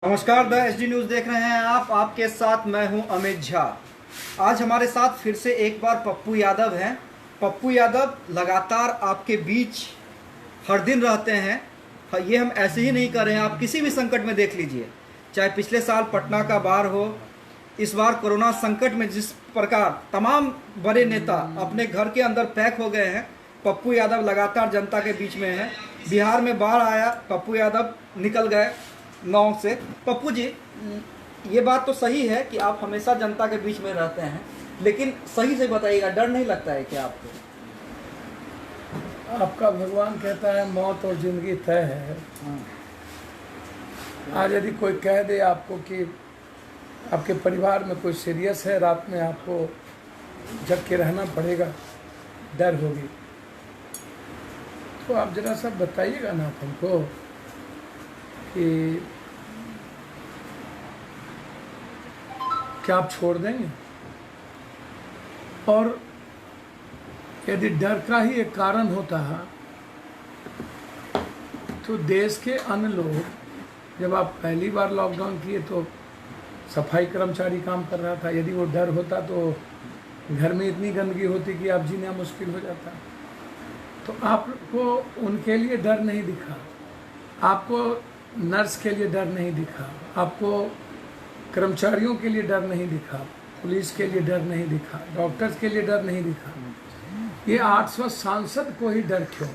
नमस्कार, the SD news देख रहे हैं आप। आपके साथ मैं हूं अमित झा। आज हमारे साथ फिर से एक बार पप्पू यादव हैं। पप्पू यादव लगातार आपके बीच हर दिन रहते हैं। ये हम ऐसे ही नहीं कर रहे हैं, आप किसी भी संकट में देख लीजिए, चाहे पिछले साल पटना का बाढ़ हो, इस बार कोरोना संकट में जिस प्रकार तमाम बड़े नेता अपने घर के अंदर पैक हो गए हैं, पप्पू यादव लगातार जनता के बीच में हैं। बिहार में बाढ़ आया, पप्पू यादव निकल गए नाव से। पप्पू जी, ये बात तो सही है कि आप हमेशा जनता के बीच में रहते हैं, लेकिन सही से बताइएगा, डर नहीं लगता है क्या आपको? आपका भगवान कहता है मौत और जिंदगी तय है। आज यदि कोई कह दे आपको कि आपके परिवार में कोई सीरियस है, रात में आपको जग के रहना पड़ेगा, डर होगी, तो आप जरा सा बताइएगा ना हमको कि क्या आप छोड़ देंगे? और यदि डर का ही एक कारण होता है तो देश के अन्य लोग, जब आप पहली बार लॉकडाउन किए तो सफाई कर्मचारी काम कर रहा था, यदि वो डर होता तो घर में इतनी गंदगी होती कि आप जीना मुश्किल हो जाता। तो आपको उनके लिए डर नहीं दिखा, आपको नर्स के लिए डर नहीं दिखा, आपको कर्मचारियों के लिए डर नहीं दिखा, पुलिस के लिए डर नहीं दिखा, डॉक्टर्स के लिए डर नहीं दिखा। ये 800 सांसद को ही डर क्यों?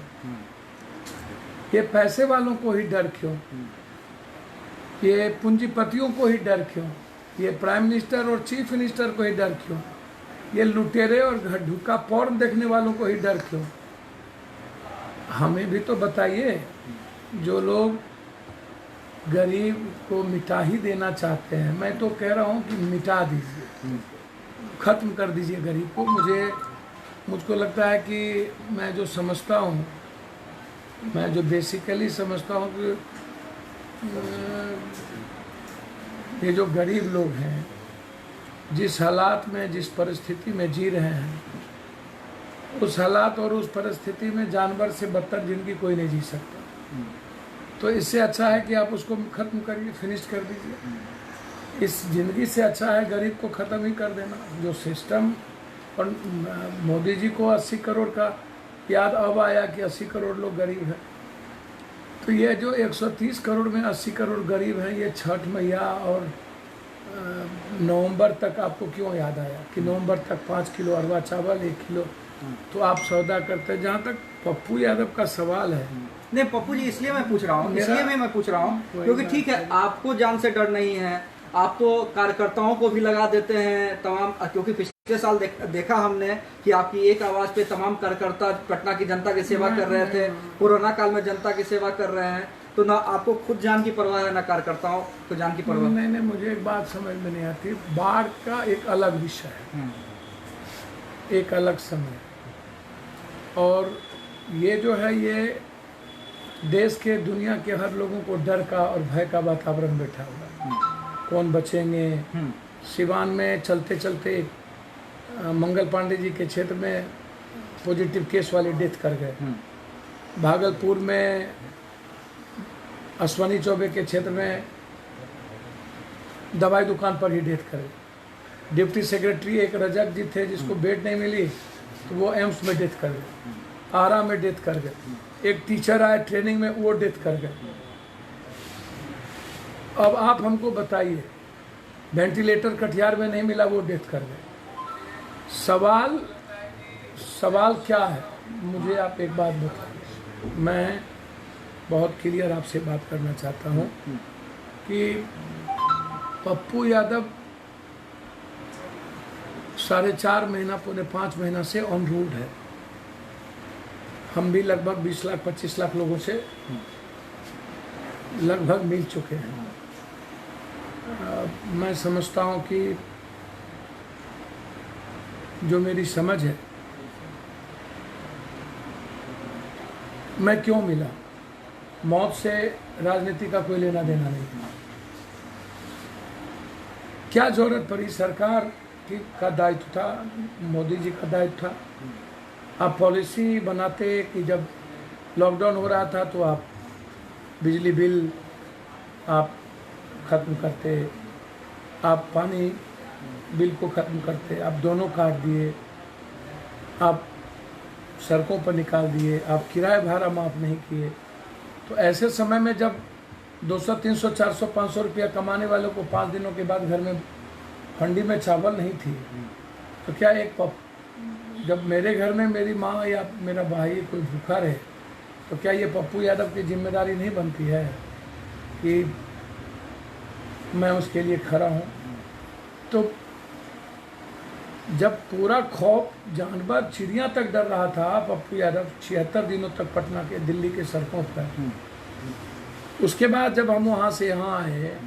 ये पैसे वालों को ही डर क्यों? ये पूंजीपतियों को ही डर क्यों? ये प्राइम मिनिस्टर और चीफ मिनिस्टर को ही डर क्यों? ये लुटेरे और ढुका पॉर्न देखने वालों को ही डर क्यों? हमें भी तो बताइए। जो लोग गरीब को मिटा ही देना चाहते हैं, मैं तो कह रहा हूँ कि मिटा दीजिए, ख़त्म कर दीजिए गरीब को। मुझको लगता है कि मैं जो समझता हूँ, मैं जो बेसिकली समझता हूँ कि ये जो गरीब लोग हैं, जिस हालात में, जिस परिस्थिति में जी रहे हैं, उस हालात और उस परिस्थिति में जानवर से बदतर जिंदगी कोई नहीं जी सकता। तो इससे अच्छा है कि आप उसको ख़त्म करिए, फिनिश कर दीजिए। इस ज़िंदगी से अच्छा है गरीब को ख़त्म ही कर देना। जो सिस्टम, और मोदी जी को 80 करोड़ का याद अब आया कि 80 करोड़ लोग गरीब हैं। तो ये जो 130 करोड़ में 80 करोड़ गरीब हैं, ये छठ मैया और नवंबर तक आपको क्यों याद आया कि नवंबर तक 5 किलो अरवा चावल, 1 किलो तो आप सौदा करते हैं। जहाँ तक पप्पू यादव का सवाल है, नहीं पप्पू जी, इसलिए मैं पूछ रहा हूँ, क्योंकि ठीक है, आपको जान से डर नहीं है, आप तो कार्यकर्ताओं को भी लगा देते हैं तमाम, क्योंकि पिछले साल देखा हमने कि आपकी एक आवाज पे तमाम कार्यकर्ता पटना की जनता की सेवा कर रहे थे, कोरोना काल में जनता की सेवा कर रहे हैं। तो ना आपको खुद जान की परवाह है, ना कार्यकर्ताओं को जान की परवाह। नहीं, मुझे एक बात समझ में नहीं आती। बाढ़ का एक अलग विषय है, एक अलग समय, और ये जो है, ये देश के, दुनिया के हर लोगों को डर का और भय का वातावरण बैठा हुआ है। कौन बचेंगे? सिवान में चलते चलते मंगल पांडे जी के क्षेत्र में पॉजिटिव केस वाले डेथ कर गए। भागलपुर में अश्वनी चौबे के क्षेत्र में दवाई दुकान पर ही डेथ कर गए। डिप्टी सेक्रेटरी एक रजक जी थे, जिसको बेड नहीं मिली तो वो एम्स में डेथ कर गए, आरा में डेथ कर गए। एक टीचर आए ट्रेनिंग में, वो डेथ कर गए। अब आप हमको बताइए, वेंटिलेटर कटिहार में नहीं मिला, वो डेथ कर गए। सवाल क्या है? मुझे आप एक बात बताइए। मैं बहुत क्लियर आपसे बात करना चाहता हूँ कि पप्पू यादव 4.5 महीना, पौने 5 महीना से ऑन रूट है। हम भी लगभग 20 लाख 25 लाख लोगों से लगभग मिल चुके हैं। मैं समझता हूँ कि जो मेरी समझ है, मैं क्यों मिला, मौत से राजनीति का कोई लेना देना नहीं। क्या जरूरत पड़ी? सरकार का दायित्व था, मोदी जी का दायित्व था। आप पॉलिसी बनाते कि जब लॉकडाउन हो रहा था तो आप बिजली बिल आप ख़त्म करते, आप पानी बिल को ख़त्म करते, आप दोनों काट दिए, आप सड़कों पर निकाल दिए, आप किराया भाड़ा माफ़ नहीं किए। तो ऐसे समय में जब 200, 300, 400, 500 रुपया कमाने वालों को 5 दिनों के बाद घर में हंडी में चावल नहीं थी, तो क्या जब मेरे घर में मेरी माँ या मेरा भाई कोई भूखा रहे, तो क्या ये पप्पू यादव की जिम्मेदारी नहीं बनती है कि मैं उसके लिए खड़ा हूँ? तो जब पूरा खौफ, जानवर, चिड़िया तक डर रहा था, पप्पू यादव 76 दिनों तक पटना के, दिल्ली के सड़कों पर। उसके बाद जब हम वहाँ से यहाँ आए,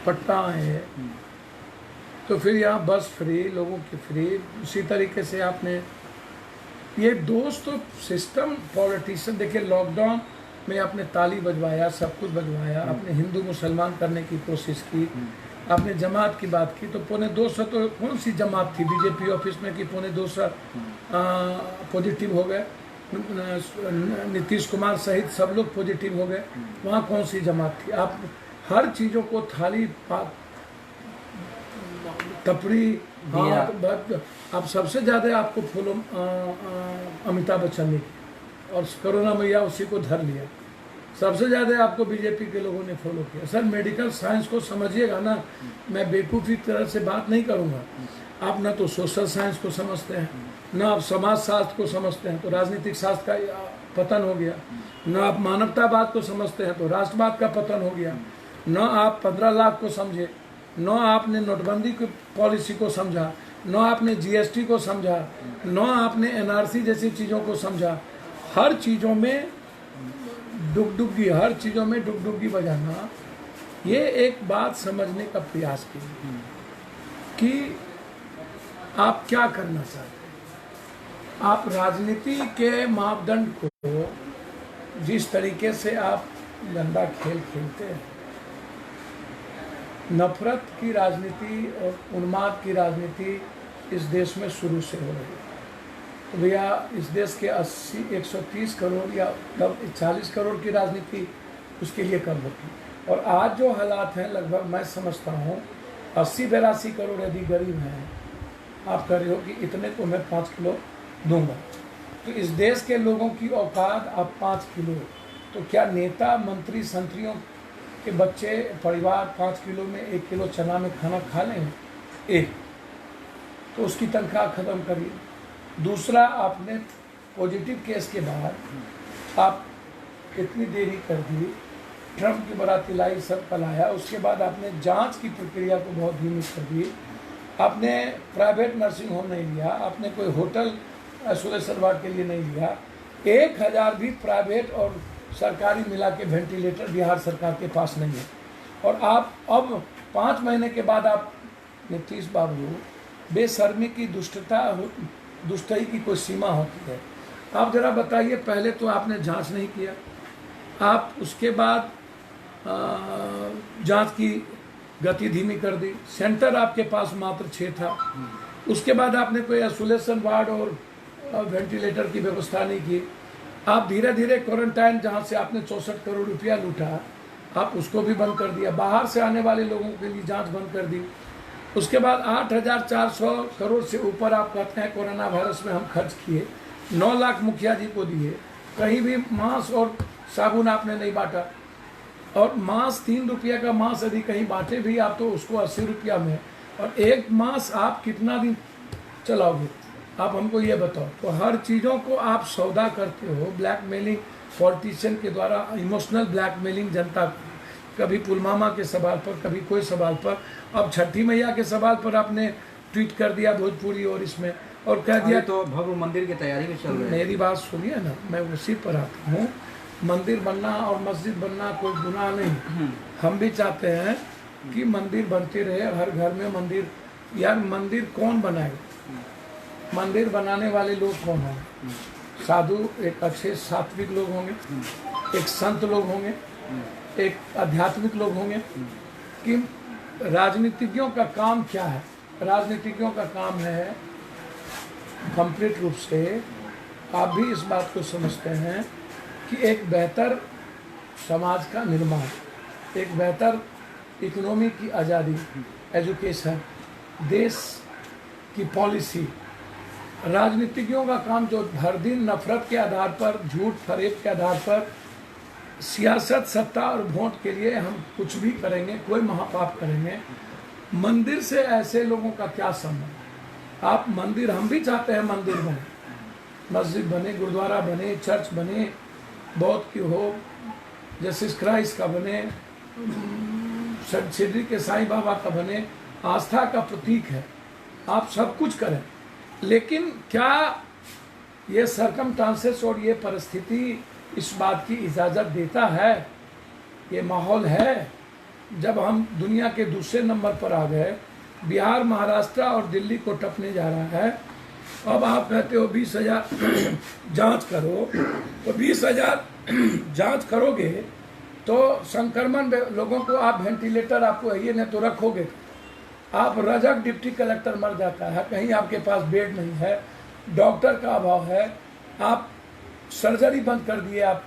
पटना आए, तो फिर यहाँ बस फ्री, लोगों की फ्री। उसी तरीके से आपने ये दोस्त सिस्टम, पॉलिटिशियन, देखिए लॉकडाउन में आपने ताली बजवाया, सब कुछ बजवाया, आपने हिंदू मुसलमान करने की कोशिश की, आपने जमात की बात की। तो 250 तो कौन सी जमात थी बीजेपी ऑफिस में कि 250 पॉजिटिव हो गए, नीतीश कुमार सहित सब लोग पॉजिटिव हो गए, वहाँ कौन सी जमात थी? आप हर चीज़ों को थाली, टपरी, हाथ, आप सबसे ज़्यादा आपको फॉलो अमिताभ बच्चन ने किया, और कोरोना मैया उसी को धर लिया। सबसे ज़्यादा आपको बीजेपी के लोगों ने फॉलो किया। सर मेडिकल साइंस को समझिएगा ना, मैं बेवकूफ़ी तरह से बात नहीं करूँगा। आप ना तो सोशल साइंस को समझते हैं, ना आप समाज शास्त्र को समझते हैं, तो राजनीतिक शास्त्र का पतन हो गया। ना आप मानवतावाद को समझते हैं, तो राष्ट्रवाद का पतन हो गया। ना आप 15 लाख को समझे, न आपने नोटबंदी की पॉलिसी को समझा, न आपने जीएसटी को समझा, न आपने एनआरसी जैसी चीज़ों को समझा। हर चीज़ों में डुगडुगी, हर चीज़ों में डुगडुगी बजाना, ये एक बात समझने का प्रयास कीजिए कि आप क्या करना चाहते हैं। आप राजनीति के मापदंड को जिस तरीके से आप गंदा खेल खेलते हैं, नफरत की राजनीति और उन्माद की राजनीति इस देश में शुरू से हो रही है। तो भैया इस देश के 130 करोड़ या 40 करोड़ की राजनीति उसके लिए कम होती। और आज जो हालात हैं, लगभग मैं समझता हूँ 80-82 करोड़ यदि गरीब हैं, आप कह रहे हो कि इतने को मैं 5 किलो दूंगा, तो इस देश के लोगों की औकात आप 5 किलो, तो क्या नेता, मंत्री, संतरियों के बच्चे, परिवार 5 किलो में 1 किलो चना में खाना खा लेंगे? एक तो उसकी तनख्वाह ख़त्म करिए। दूसरा, आपने पॉजिटिव केस के बाद आप कितनी देरी कर दी, ट्रम्प की बाराती लाई, सब पलाया, उसके बाद आपने जांच की प्रक्रिया को बहुत धीमी कर दी। आपने प्राइवेट नर्सिंग होम नहीं लिया, आपने कोई होटल आइसोलेशन वार्ड के लिए नहीं लिया। 1000 भी प्राइवेट और सरकारी मिला के वेंटिलेटर बिहार सरकार के पास नहीं है। और आप अब 5 महीने के बाद आप नीतीश बाबू, बेशर्मी की दुष्टई की कोई सीमा होती है। आप जरा बताइए, पहले तो आपने जांच नहीं किया, आप उसके बाद जांच की गति धीमी कर दी, सेंटर आपके पास मात्र 6 था, उसके बाद आपने कोई आइसोलेशन वार्ड और वेंटिलेटर की व्यवस्था नहीं की। आप धीरे धीरे क्वारंटाइन, जहाँ से आपने 64 करोड़ रुपया लूटा, आप उसको भी बंद कर दिया। बाहर से आने वाले लोगों के लिए जांच बंद कर दी। उसके बाद 8400 करोड़ से ऊपर आप कहते हैं कोरोना वायरस में हम खर्च किए, 9 लाख मुखिया जी को दिए, कहीं भी मांस और साबुन आपने नहीं बांटा। और मांस 3 रुपया का मांस यदि कहीं बांटे भी आप, तो उसको 80 रुपया में, और एक मांस आप कितना दिन चलाओगे? आप हमको ये बताओ। तो हर चीज़ों को आप सौदा करते हो, ब्लैकमेलिंग पॉलिटिशियन के द्वारा, इमोशनल ब्लैकमेलिंग जनता, कभी पुलवामा के सवाल पर, कभी कोई सवाल पर। अब छठी मैया के सवाल पर आपने ट्वीट कर दिया भोजपुरी और इसमें, और कह दिया तो भव्य मंदिर की तैयारी में चल रही है। मेरी बात सुनिए ना, मैं उसी पर आता हूँ। मंदिर बनना और मस्जिद बनना कोई गुनाह नहीं, हम भी चाहते हैं कि मंदिर बनते रहे, हर घर में मंदिर। यार मंदिर कौन बनाएगा? मंदिर बनाने वाले लोग कौन होंगे? साधु, एक अच्छे सात्विक लोग होंगे, एक संत लोग होंगे, एक आध्यात्मिक लोग होंगे। कि राजनीतिज्ञों का काम क्या है? राजनीतिज्ञों का काम है कंप्लीट रूप से, आप भी इस बात को समझते हैं कि एक बेहतर समाज का निर्माण, एक बेहतर इकोनॉमी की आज़ादी, एजुकेशन, देश की पॉलिसी, राजनीतिज्ञों का काम जो हर दिन नफरत के आधार पर, झूठ फरेब के आधार पर, सियासत, सत्ता और वोट के लिए हम कुछ भी करेंगे, कोई महापाप करेंगे। मंदिर से ऐसे लोगों का क्या संबंध? आप मंदिर, हम भी चाहते हैं मंदिर बने, मस्जिद बने, गुरुद्वारा बने, चर्च बने, बौद्ध की हो, जस्टिस क्राइस्ट का बने, शिरडी के साईं बाबा का बने, आस्था का प्रतीक है। आप सब कुछ करें, लेकिन क्या ये सरकमस्टांसेस और ये परिस्थिति इस बात की इजाज़त देता है? ये माहौल है? जब हम दुनिया के दूसरे नंबर पर आ गए, बिहार, महाराष्ट्र और दिल्ली को टपने जा रहा है, अब आप कहते हो 20,000 जांच करो, तो 20,000 जांच करोगे तो संक्रमण लोगों को आप वेंटिलेटर आपको ये नहीं तो रखोगे, आप रजक डिप्टी कलेक्टर मर जाता है, कहीं आपके पास बेड नहीं है, डॉक्टर का अभाव है, आप सर्जरी बंद कर दिए, आप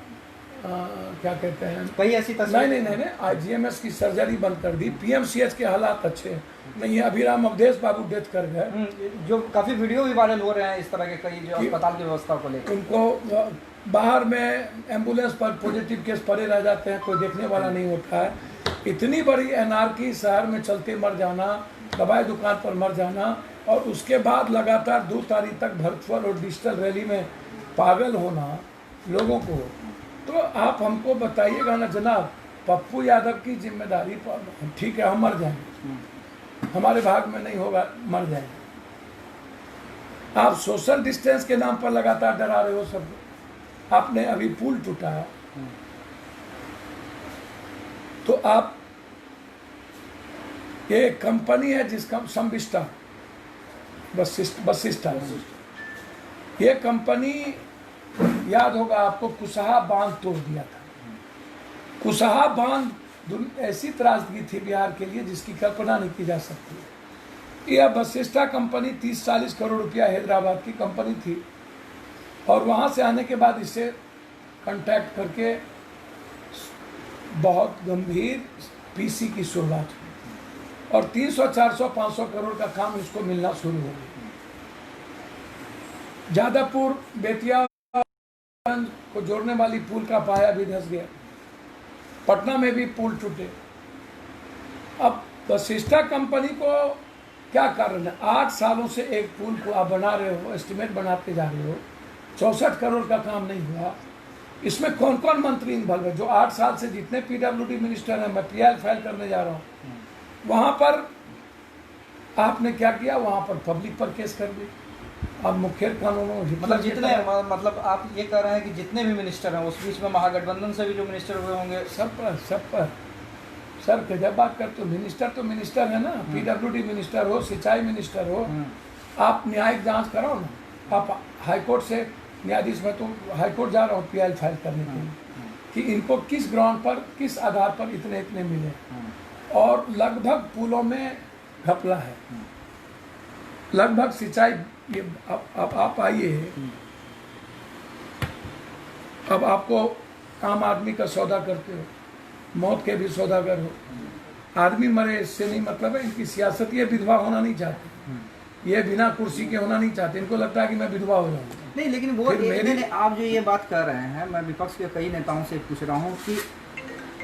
क्या कहते हैं, कई ऐसी तस्वीर नहीं, IGMS की सर्जरी बंद कर दी। PMCH के हालात अच्छे नहीं है। अभिराम अवधेश बाबू डेथ कर गए, जो काफी वीडियो भी वायरल हो रहे हैं इस तरह के, कई जो अस्पताल की व्यवस्था को लेकर। उनको बाहर में एम्बुलेंस पर पॉजिटिव केस पड़े रह जाते हैं, कोई देखने वाला नहीं होता है। इतनी बड़ी एनार्की, शहर में चलते मर जाना, दवाई दुकान पर मर जाना, और उसके बाद लगातार 2 तारीख तक वर्चुअल और डिजिटल रैली में पागल होना लोगों को। तो आप हमको बताइएगा ना जनाब, पप्पू यादव की जिम्मेदारी पर, ठीक है हम मर जाएंगे, हमारे भाग में नहीं होगा, मर जाएंगे। आप सोशल डिस्टेंस के नाम पर लगातार डरा रहे हो सबको। आपने अभी पुल टूटा है, तो आप, ये कंपनी है जिसका संविष्टा वशिष्ठा, ये कंपनी, याद होगा आपको, कुशहा बांध तोड़ दिया था। कुशहा बांध ऐसी त्रासदी थी बिहार के लिए जिसकी कल्पना नहीं की जा सकती। यह वशिष्ठा कंपनी 30-40 करोड़ रुपया हैदराबाद की कंपनी थी, और वहाँ से आने के बाद इससे कांटेक्ट करके बहुत गंभीर पीसी की शुरुआत हुई, और 300, 400, 500 करोड़ का काम इसको मिलना शुरू हो गया। जादवपुर बेतिया को जोड़ने वाली पुल का पाया भी धंस गया, पटना में भी पुल टूटे। अब वशिष्ठा कंपनी को क्या कारण है? 8 सालों से एक पुल को आप बना रहे हो, एस्टिमेट बनाते जा रहे हो, 64 करोड़ का काम नहीं हुआ। इसमें कौन कौन मंत्री इन्वॉल्व है? जो 8 साल से जितने PWD मिनिस्टर हैं, मैं PI फाइल करने जा रहा हूँ, वहाँ पर आपने क्या किया? वहाँ पर पब्लिक पर केस कर दी। अब मुख्य कानूनों, मतलब जितने, मतलब आप ये कह रहे हैं कि जितने भी मिनिस्टर हैं, उस बीच में महागठबंधन से भी जो मिनिस्टर हुए होंगे, सब पर सर जब बात करते हो, मिनिस्टर है ना, PWD मिनिस्टर हो, सिंचाई मिनिस्टर हो, आप न्यायिक जांच कराओ ना। आप हाईकोर्ट से न्यायाधीश, में तो हाईकोर्ट जा रहा हूँ PI फाइल करने के लिए, कि इनको किस ग्राउंड पर, किस आधार पर इतने मिले, और लगभग पुलों में घपला है, लगभग सिंचाई। ये अब आप आइए, अब आपको आम आदमी का सौदा करते हो, मौत के भी सौदागर हो, आदमी मरे इससे नहीं मतलब है। इनकी सियासत, ये विधवा होना नहीं चाहते, ये बिना कुर्सी के होना नहीं चाहते, इनको लगता है कि मैं विधवा हो जाऊँ। नहीं, लेकिन वो आप जो ये बात कर रहे हैं, मैं विपक्ष के कई नेताओं से पूछ रहा हूँ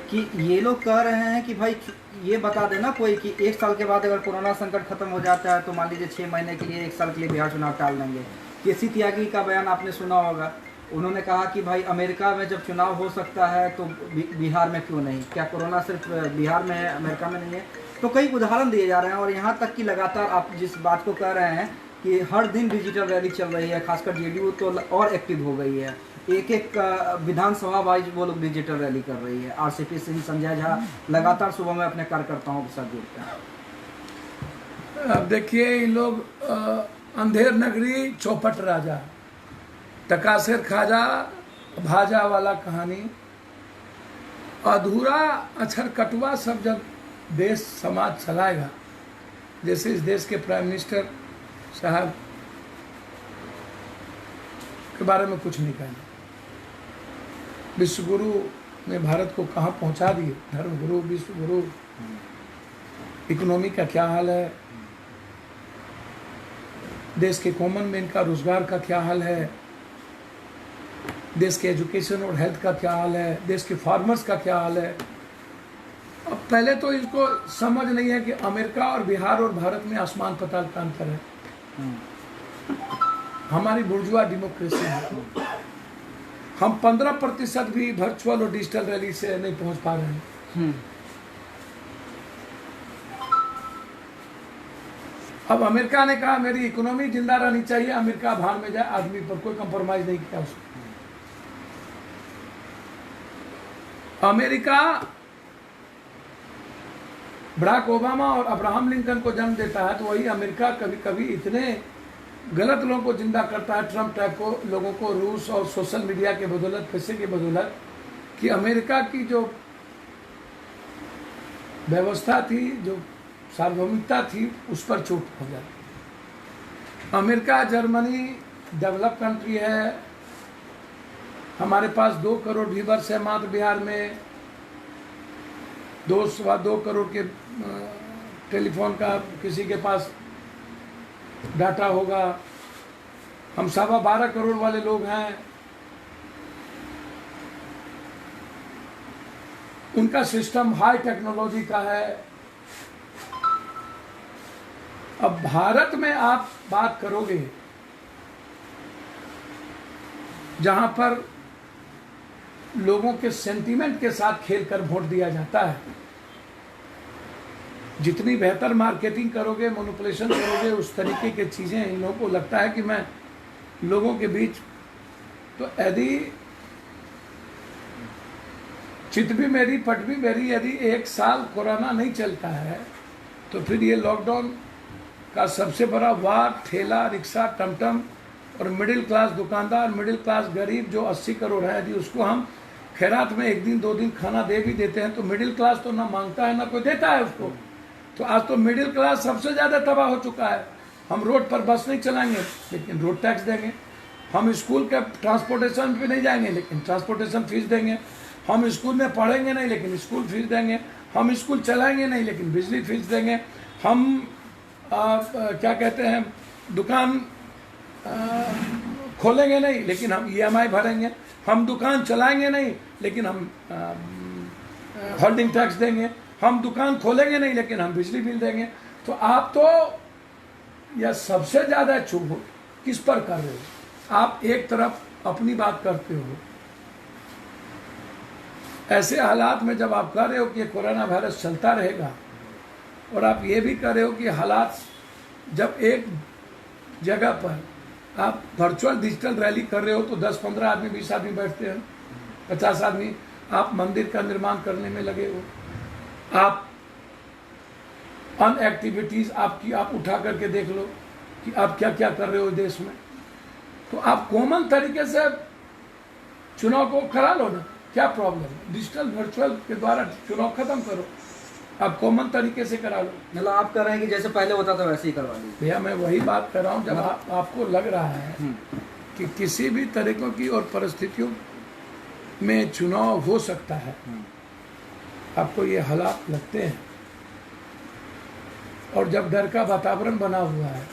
कि ये लोग कह रहे हैं कि भाई ये बता देना कोई कि 1 साल के बाद अगर कोरोना संकट खत्म हो जाता है तो मान लीजिए 6 महीने के लिए, 1 साल के लिए बिहार चुनाव टाल देंगे। केसी त्यागी का बयान आपने सुना होगा, उन्होंने कहा कि भाई अमेरिका में जब चुनाव हो सकता है तो बिहार में क्यों नहीं? क्या कोरोना सिर्फ बिहार में है, अमेरिका में नहीं है? तो कई उदाहरण दिए जा रहे हैं, और यहाँ तक कि लगातार आप जिस बात को कह रहे हैं कि हर दिन डिजिटल रैली चल रही है, खासकर JDU तो और एक्टिव हो गई है, एक विधानसभा वाइज वो लोग डिजिटल रैली कर रही है। RCP सिंह, संजय झा लगातार सुबह में अपने कार्यकर्ताओं के साथ जुड़ते हैं। अब देखिए, ये लोग अंधेर नगरी चौपट राजा, टकासेर खाजा भाजा वाला कहानी, अधूरा अक्षर कटुआ सब जब देश समाज चलाएगा, जैसे इस देश के प्राइम मिनिस्टर साहब के बारे में कुछ नहीं कहना, विश्वगुरु में भारत को कहाँ पहुंचा दिए, धर्म गुरु, विश्व गुरु। इकोनॉमी का क्या हाल है, देश के कॉमन मैन का रोजगार का क्या हाल है, देश के एजुकेशन और हेल्थ का क्या हाल है, देश के फार्मर्स का क्या हाल है। अब पहले तो इसको समझ नहीं है कि अमेरिका और बिहार और भारत में आसमान पताल का अंतर है। हमारी बुर्जुआ डेमोक्रेसी है, हम 15% भी वर्चुअल और डिजिटल रैली से नहीं पहुंच पा रहे हैं। अब अमेरिका ने कहा मेरी इकोनॉमी जिंदा रहनी चाहिए, अमेरिका भाड़ में जाए, आदमी पर कोई कंप्रोमाइज नहीं किया उसने। अमेरिका बराक ओबामा और अब्राहम लिंकन को जन्म देता है, तो वही अमेरिका कभी कभी इतने गलत लोगों को जिंदा करता है, ट्रम्प टाइप को लोगों को, रूस और सोशल मीडिया के बदौलत, पैसे के बदौलत, कि अमेरिका की जो व्यवस्था थी, जो सार्वभौमिकता थी, उस पर चोट हो जाती। अमेरिका, जर्मनी डेवलप कंट्री है, हमारे पास 2 करोड़ व्यूअर्स है मात्र बिहार में, 2 करोड़ के टेलीफोन का किसी के पास डाटा होगा, हम 12.25 करोड़ वाले लोग हैं। उनका सिस्टम हाई टेक्नोलॉजी का है। अब भारत में आप बात करोगे जहां पर लोगों के सेंटीमेंट के साथ खेलकर वोट दिया जाता है, जितनी बेहतर मार्केटिंग करोगे, मैनिपुलेशन करोगे, उस तरीके की चीज़ें इन लोगों को लगता है कि मैं लोगों के बीच, तो यदि चित भी मेरी पट भी मेरी, यदि 1 साल कोरोना नहीं चलता है तो फिर ये लॉकडाउन का सबसे बड़ा वार ठेला, रिक्शा, टमटम और मिडिल क्लास दुकानदार, मिडिल क्लास गरीब जो 80 करोड़ है, यदि उसको हम खैरात में 1 दिन 2 दिन खाना दे भी देते हैं तो मिडिल क्लास तो ना मांगता है ना कोई देता है उसको। तो आज तो मिडिल क्लास सबसे ज़्यादा तबाह हो चुका है। हम रोड पर बस नहीं चलाएंगे लेकिन रोड टैक्स देंगे, हम स्कूल के ट्रांसपोर्टेशन पे नहीं जाएंगे लेकिन ट्रांसपोर्टेशन फीस देंगे, हम स्कूल में पढ़ेंगे नहीं लेकिन स्कूल फीस देंगे, हम स्कूल चलाएंगे नहीं लेकिन बिजली फीस देंगे, हम क्या कहते हैं दुकान खोलेंगे नहीं लेकिन हम EMI भरेंगे, हम दुकान चलाएंगे नहीं लेकिन हम होल्डिंग टैक्स देंगे, हम दुकान खोलेंगे नहीं लेकिन हम बिजली बिल देंगे। तो आप तो यह सबसे ज़्यादा चुभ किस पर कर रहे हो? आप एक तरफ अपनी बात करते हो, ऐसे हालात में जब आप कह रहे हो कि कोरोना वायरस चलता रहेगा, और आप ये भी कह रहे हो कि हालात जब एक जगह पर आप वर्चुअल डिजिटल रैली कर रहे हो तो 10-15 आदमी, 20 आदमी बैठते हैं, 50 आदमी, आप मंदिर का निर्माण करने में लगे हो, आप अन एक्टिविटीज़ आपकी आप उठा करके देख लो कि आप क्या क्या कर रहे हो देश में। तो आप कॉमन तरीके से चुनाव को करा लो ना, क्या प्रॉब्लम है? डिजिटल वर्चुअल के द्वारा चुनाव खत्म करो, आप कॉमन तरीके से करा लो। मतलब आप कर रहे हैं कि जैसे पहले होता था वैसे ही करवा लीजिए। भैया मैं वही बात कर रहा हूँ, जब आपको लग रहा है कि किसी भी तरीकों की और परिस्थितियों में चुनाव हो सकता है, आपको ये हालात लगते हैं, और जब डर का वातावरण बना हुआ है,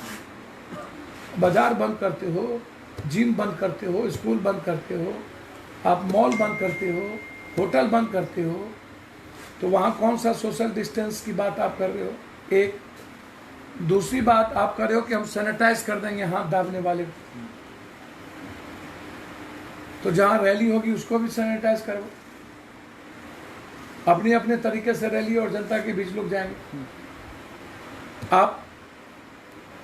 बाजार बंद करते हो, जिम बंद करते हो, स्कूल बंद करते हो, आप मॉल बंद करते हो, होटल बंद करते हो, तो वहाँ कौन सा सोशल डिस्टेंस की बात आप कर रहे हो? एक दूसरी बात आप कर रहे हो कि हम सैनिटाइज कर देंगे हाथ दाबने वाले, तो जहाँ रैली होगी उसको भी सैनिटाइज करो। अपने अपने तरीके से रैली और जनता के बीच लोग जाएंगे। आप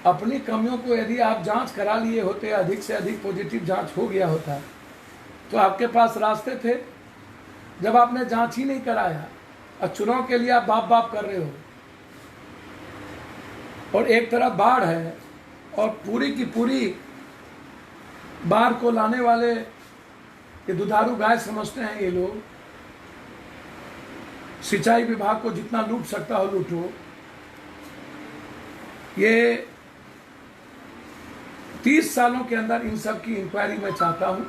अपनी कमियों को यदि आप जांच करा लिए होते, अधिक से अधिक पॉजिटिव जांच हो गया होता, तो आपके पास रास्ते थे। जब आपने जांच ही नहीं कराया और चुनाव के लिए आप बाप बाप कर रहे हो, और एक तरफ बाढ़ है और पूरी की पूरी बाढ़ को लाने वाले ये दुधारू गाय समझते हैं ये लोग, सिंचाई विभाग को जितना लूट सकता हो लूटो। ये 30 सालों के अंदर इन सब की इंक्वायरी मैं चाहता हूं,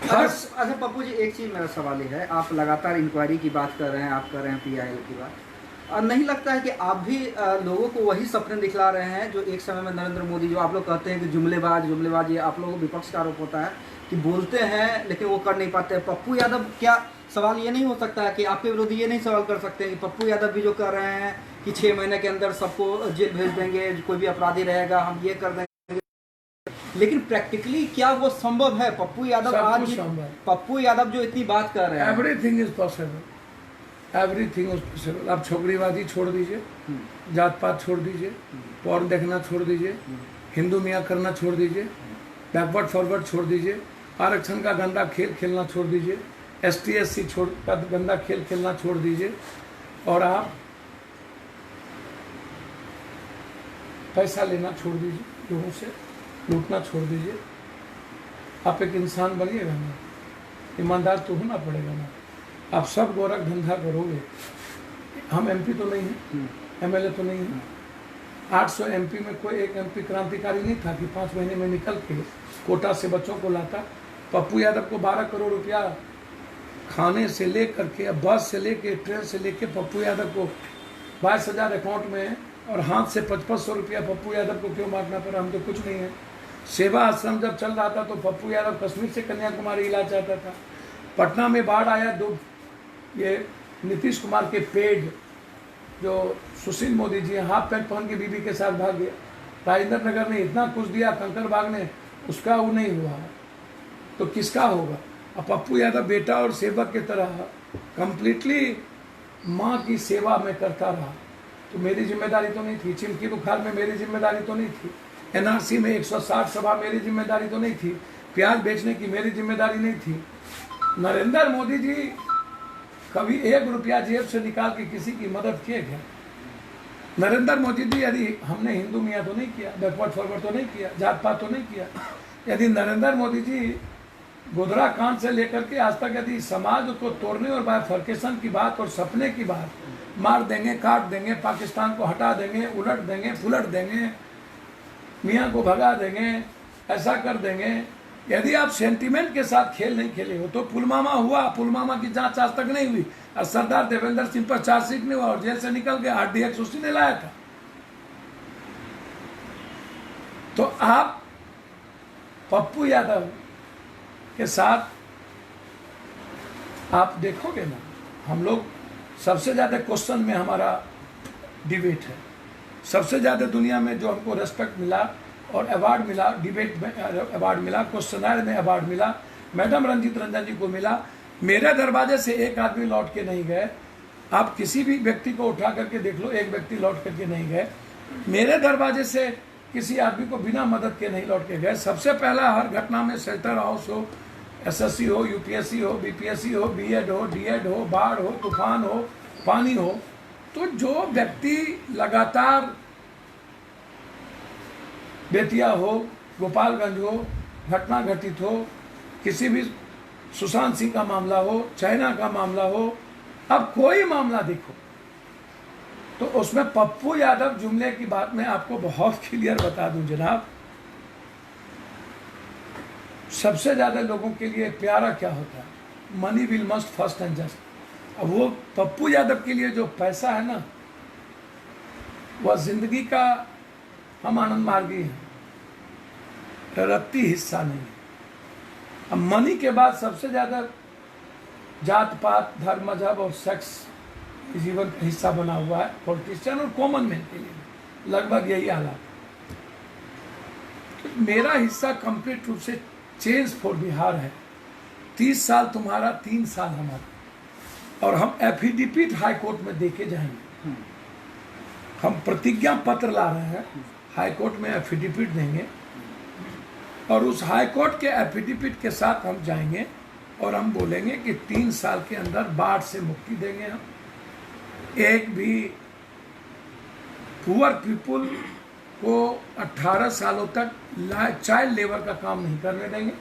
अच्छा पप्पू जी, एक चीज़ मेरा सवाल ये है, आप लगातार इंक्वायरी की बात कर रहे हैं, आप कर रहे हैं PIL की बात, और नहीं लगता है कि आप भी लोगों को वही सपने दिखला रहे हैं जो एक समय में नरेंद्र मोदी, जो आप लोग कहते हैं कि जुमलेबाज जुमलेबाज, ये आप लोगों को विपक्ष का आरोप होता है कि बोलते हैं लेकिन वो कर नहीं पाते। पप्पू यादव, क्या सवाल ये नहीं हो सकता है कि आपके विरोधी ये नहीं सवाल कर सकते हैं कि पप्पू यादव भी जो कर रहे हैं कि 6 महीने के अंदर सबको जेल भेज देंगे, कोई भी अपराधी रहेगा हम ये कर देंगे, लेकिन प्रैक्टिकली क्या वो संभव है? पप्पू यादव आज, पप्पू यादव जो इतनी बात कर रहे हैं, everything is possible, everything is possible. आप छोकरीबाजी छोड़ दीजिए, जात पात छोड़ दीजिए, पॉर्न देखना छोड़ दीजिए, हिंदू मियाँ करना छोड़ दीजिए, बैकवर्ड फॉरवर्ड छोड़ दीजिए, आरक्षण का गंदा खेल खेलना छोड़ दीजिए, ST SC का गंदा खेल खेलना छोड़ दीजिए, और आप पैसा लेना छोड़ दीजिए, लोगों से लूटना छोड़ दीजिए। आप एक इंसान बनिएगा ना, ईमानदार तो होना पड़ेगा ना। आप सब गोरख धंधा करोगे, हम MP तो नहीं हैं, MLA तो नहीं हैं। 800 MP में कोई एक MP क्रांतिकारी नहीं था कि 5 महीने में निकल के कोटा से बच्चों को लाता। पप्पू यादव को 12 करोड़ रुपया खाने से ले करके, बस से लेके, ट्रेन से लेके पप्पू यादव को 22,000 अकाउंट में है, और हाथ से 5500 रुपया पप्पू यादव को क्यों बांटना पड़ा? हम तो कुछ नहीं है। सेवा आश्रम जब चल रहा था तो पप्पू यादव कश्मीर से कन्याकुमारी इलाज चाहता था। पटना में बाढ़ आया, ये नीतीश कुमार के पेड जो सुशील मोदी जी हाफ पैंट पहन के बीबी के साथ भाग गया। राजेंद्र नगर ने इतना कुछ दिया कंकड़बाग ने, उसका वो नहीं हुआ, तो किसका होगा? अब पप्पू यादव बेटा और सेवक की तरह कंप्लीटली माँ की सेवा में करता रहा, तो मेरी जिम्मेदारी तो नहीं थी। चिमकी बुखार में मेरी जिम्मेदारी तो नहीं थी। NRC में 160 सभा मेरी जिम्मेदारी तो नहीं थी। प्याज बेचने की मेरी जिम्मेदारी नहीं थी। नरेंद्र मोदी जी कभी 1 रुपया जेब से निकाल के किसी की मदद किए क्या? नरेंद्र मोदी जी, यदि हमने हिंदू मियाँ तो नहीं किया, बैकवर्ड फॉरवर्ड तो नहीं किया, जात पात तो नहीं किया, यदि नरेंद्र मोदी जी गोधरा कांड से लेकर के आज तक यदि समाज को तोड़ने और बाइफर्केशन की बात और सपने की बात, मार देंगे, काट देंगे, पाकिस्तान को हटा देंगे, उलट देंगे, फुलट देंगे, मियाँ को भगा देंगे, ऐसा कर देंगे, यदि आप सेंटीमेंट के साथ खेल नहीं खेले हो तो पुलवामा हुआ, पुलवामा की जांच आज तक नहीं हुई, और सरदार देवेंद्र सिंह पर चार्जशीट नहीं हुआ और जेल से निकल गया, RDX उसी ने लाया था। तो आप पप्पू यादव के साथ आप देखोगे ना, हम लोग सबसे ज़्यादा क्वेश्चन में हमारा डिबेट है। सबसे ज़्यादा दुनिया में जो हमको रेस्पेक्ट मिला और अवार्ड मिला, डिबेट में अवार्ड मिला, क्वेश्चनर में अवार्ड मिला, मैडम रंजीत रंजन जी को मिला। मेरे दरवाजे से एक आदमी लौट के नहीं गए। आप किसी भी व्यक्ति को उठा करके देख लो, एक व्यक्ति लौट करके नहीं गए। मेरे दरवाजे से किसी आदमी को बिना मदद के नहीं लौट के गए। सबसे पहला हर घटना में शेल्टर हाउस हो, SSC हो, UPSC हो, BPSC हो, BEd हो, DEd हो, बाढ़ हो, तूफान हो, पानी हो, तो जो व्यक्ति लगातार बेतिया हो, गोपालगंज हो, घटना घटित हो, किसी भी सुशांत सिंह का मामला हो, चाइना का मामला हो, अब कोई मामला देखो तो उसमें पप्पू यादव जुमले की बात मैं आपको बहुत क्लियर बता दूं जनाब, सबसे ज्यादा लोगों के लिए प्यारा क्या होता है? Money will must first and just. अब वो पप्पू यादव के लिए जो पैसा है ना, वह जिंदगी का, हम आनंद मार्गी हैं, रत्ती हिस्सा नहीं है। अब मनी के बाद सबसे ज्यादा जात पात, धर्म, मजहब और सेक्स जीवन का हिस्सा बना हुआ है पॉलिटिशियन और कॉमन मैन के लिए, लगभग यही हालात। तो मेरा हिस्सा कंप्लीट रूप से चेंज फॉर बिहार है। 30 साल तुम्हारा, 3 साल हमारा, और हम एफिडेविट हाई कोर्ट में देके जाएंगे। हम प्रतिज्ञा पत्र ला रहे हैं, हाई कोर्ट में एफिडेविट देंगे, और उस हाई कोर्ट के एफिडेविट के साथ हम जाएंगे और हम बोलेंगे कि 3 साल के अंदर बाढ़ से मुक्ति देंगे। हम एक भी पुअर पीपुल को 18 सालों तक चाइल्ड लेबर का काम नहीं करने देंगे।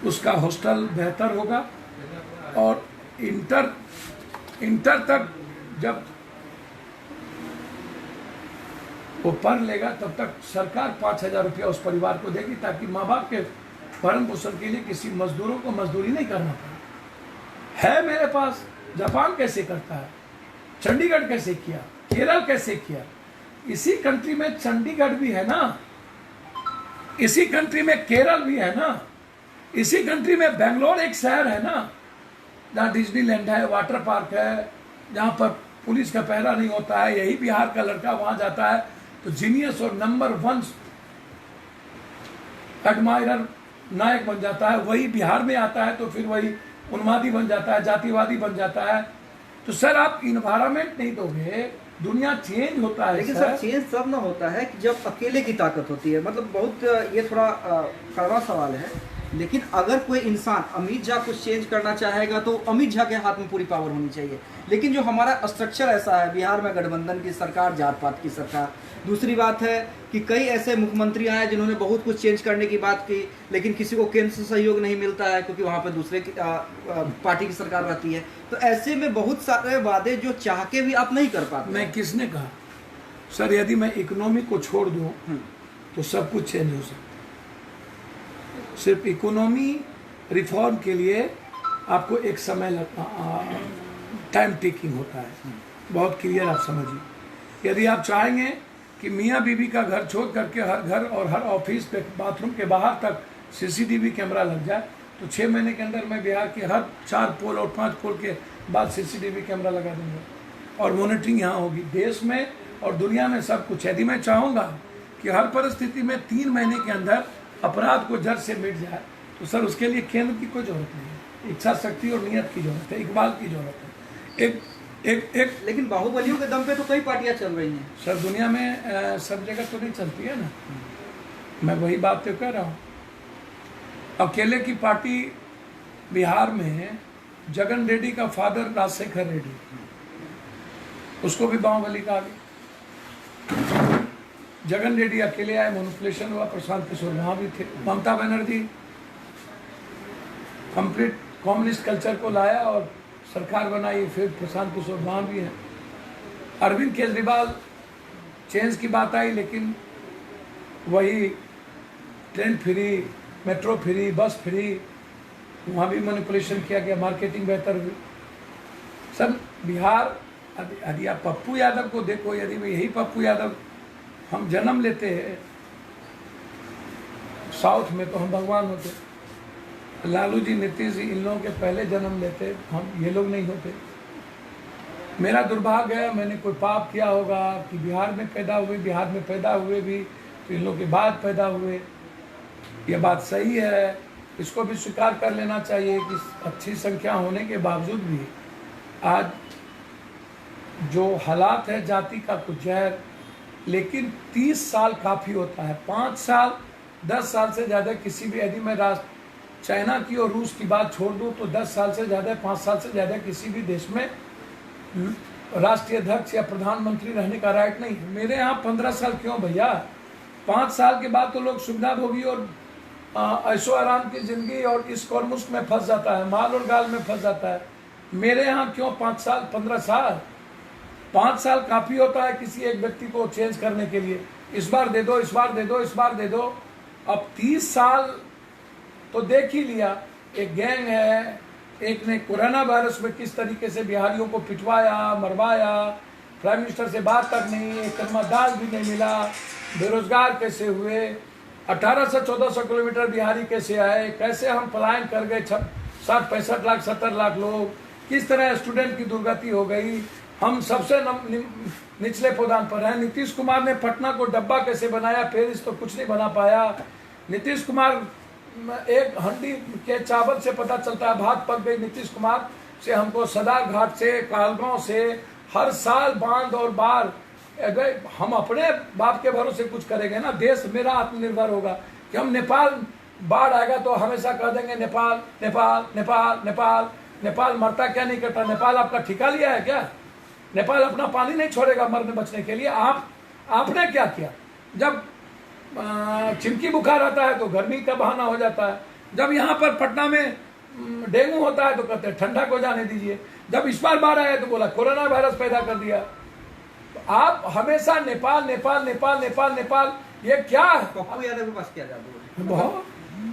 उसका हॉस्टल बेहतर होगा, और इंटर तक जब वो पढ़ लेगा तब तक सरकार 5,000 रुपया उस परिवार को देगी, ताकि माँ बाप के भरण पोषण के लिए किसी मजदूरों को मजदूरी नहीं करना पड़ा है मेरे पास। जापान कैसे करता है, चंडीगढ़ कैसे किया, केरल कैसे किया, इसी कंट्री में चंडीगढ़ भी है ना, इसी कंट्री में केरल भी है ना, इसी कंट्री में बेंगलोर एक शहर है ना जहाँ डिज्नीलैंड है, वाटर पार्क है, जहाँ पर पुलिस का पहरा नहीं होता है। यही बिहार का लड़का वहां जाता है तो जीनियस और नंबर 1 एडमायरर नायक बन जाता है। वही बिहार में आता है तो फिर वही उन्मादी बन जाता है, जातिवादी बन जाता है। तो सर आप इन्वायरमेंट नहीं दोगे, दुनिया चेंज होता है। लेकिन सर चेंज तब ना होता है कि जब अकेले की ताकत होती है। मतलब बहुत ये थोड़ा कड़वा सवाल है, लेकिन अगर कोई इंसान अमित झा को चेंज करना चाहेगा तो अमित झा के हाथ में पूरी पावर होनी चाहिए। लेकिन जो हमारा स्ट्रक्चर ऐसा है, बिहार में गठबंधन की सरकार, जात पात की सरकार। दूसरी बात है कि कई ऐसे मुख्यमंत्री आए जिन्होंने बहुत कुछ चेंज करने की बात की, लेकिन किसी को केंद्र से सहयोग नहीं मिलता है क्योंकि वहाँ पर दूसरे की पार्टी की सरकार रहती है। तो ऐसे में बहुत सारे वादे जो चाह के भी आप नहीं कर पाते। मैं किसने कहा सर, यदि मैं इकोनॉमी को छोड़ दूं तो सब कुछ चेंज हो सकता है। सिर्फ इकोनॉमी रिफॉर्म के लिए आपको एक समय टाइम टेकिंग होता है, बहुत क्लियर आप समझिए। यदि आप चाहेंगे कि मियाँ बीवी का घर छोड़ करके हर घर और हर ऑफिस पे बाथरूम के बाहर तक सीसीटीवी कैमरा लग जाए तो 6 महीने के अंदर मैं बिहार के हर 4 पोल और 5 पोल के बाद सीसीटीवी कैमरा लगा दूंगा और मॉनिटरिंग यहाँ होगी देश में और दुनिया में सब कुछ। यदि मैं चाहूँगा कि हर परिस्थिति में 3 महीने के अंदर अपराध को जड़ से मिट जाए तो सर उसके लिए केंद्र की कोई जरूरत नहीं है, इच्छा शक्ति और नियत की जरूरत है, इकबाल की जरूरत है। एक लेकिन बाहुबलियों के दम पे तो कई पार्टियां चल रही हैं सर। दुनिया में सब जगह तो नहीं चलती है ना, मैं वही बात तो कह रहा हूँ। अकेले की पार्टी बिहार में जगन रेड्डी का फादर राजशेखर रेड्डी, उसको भी बाहुबली कहा गया। जगन रेड्डी अकेले आए, मैनिपुलेशन हुआ, प्रशांत किशोर वहाँ भी थे। Mamata Banerjee complete communist culture को लाया और सरकार बनाई, फिर प्रशांत किशोर वहाँ भी हैं। अरविंद केजरीवाल चेंज की बात आई लेकिन वही ट्रेन फ्री, मेट्रो फ्री, बस फ्री, वहाँ भी मैनिपुलेशन किया गया, मार्केटिंग बेहतर हुई। सब बिहार, यदि आप पप्पू यादव को देखो, यदि यही पप्पू यादव हम जन्म लेते हैं साउथ में तो हम भगवान होते। लालू जी, नीतीश जी, इन लोगों के पहले जन्म लेते, हम ये लोग नहीं होते। मेरा दुर्भाग्य है, मैंने कोई पाप किया होगा कि बिहार में पैदा हुए, बिहार में पैदा हुए भी तो इन लोगों के बाद पैदा हुए। ये बात सही है, इसको भी स्वीकार कर लेना चाहिए कि अच्छी संख्या होने के बावजूद भी आज जो हालात है जाति का कुछ जहर। लेकिन 30 साल काफ़ी होता है, 5 साल 10 साल से ज़्यादा किसी भी, यदि मैं चाइना की और रूस की बात छोड़ दूं तो 10 साल से ज़्यादा, 5 साल से ज़्यादा किसी भी देश में राष्ट्रीय अध्यक्ष या प्रधानमंत्री रहने का राइट नहीं। मेरे यहाँ 15 साल क्यों भैया, 5 साल के बाद तो लोग सुविधा भोगी और ऐशो आराम की जिंदगी और इस कॉर्मुस में फंस जाता है, माल और गाल में फंस जाता है। मेरे यहाँ क्यों 5 साल 15 साल? 5 साल काफ़ी होता है किसी एक व्यक्ति को चेंज करने के लिए। इस बार दे दो, इस बार दे दो, इस बार दे दो। अब 30 साल तो देख ही लिया। एक गैंग है, एक ने कोरोना वायरस में किस तरीके से बिहारियों को पिटवाया, मरवाया, प्राइम मिनिस्टर से बात तक नहीं, एक कलमा दाल भी नहीं मिला, बेरोजगार कैसे हुए, 1800-1400 किलोमीटर बिहारी कैसे आए, कैसे हम पलायन कर गए, 60-65 लाख 70 लाख लोग, किस तरह स्टूडेंट की दुर्गति हो गई। हम सबसे निचले पदान पर हैं। नीतीश कुमार ने पटना को डब्बा कैसे बनाया, फिर इस तो कुछ नहीं बना पाया। नीतीश कुमार, एक हंडी के चावल से पता चलता है भात पक गई। नीतीश कुमार से हमको सदा घाट से, कालगांव से हर साल बांध और बार, अगर हम अपने बाप के भरोसे कुछ करेंगे ना, देश मेरा आत्मनिर्भर होगा। कि हम नेपाल बाढ़ आएगा तो हमेशा कह देंगे नेपाल नेपाल नेपाल नेपाल। नेपाल मरता क्या नहीं करता? नेपाल आपका ठिका लिया है क्या? नेपाल अपना पानी नहीं छोड़ेगा मरने बचने के लिए। आपने क्या किया? जब चिमकी बुखार आता है तो गर्मी का बहाना हो जाता है। जब यहाँ पर पटना में डेंगू होता है तो कहते हैं ठंडा को जाने दीजिए। जब इस बार बाढ़ आया तो बोला कोरोना वायरस पैदा कर दिया। तो आप हमेशा नेपाल नेपाल नेपाल नेपाल नेपाल, ये क्या है? पप्पू यादव के पास क्या जादू है? बहुत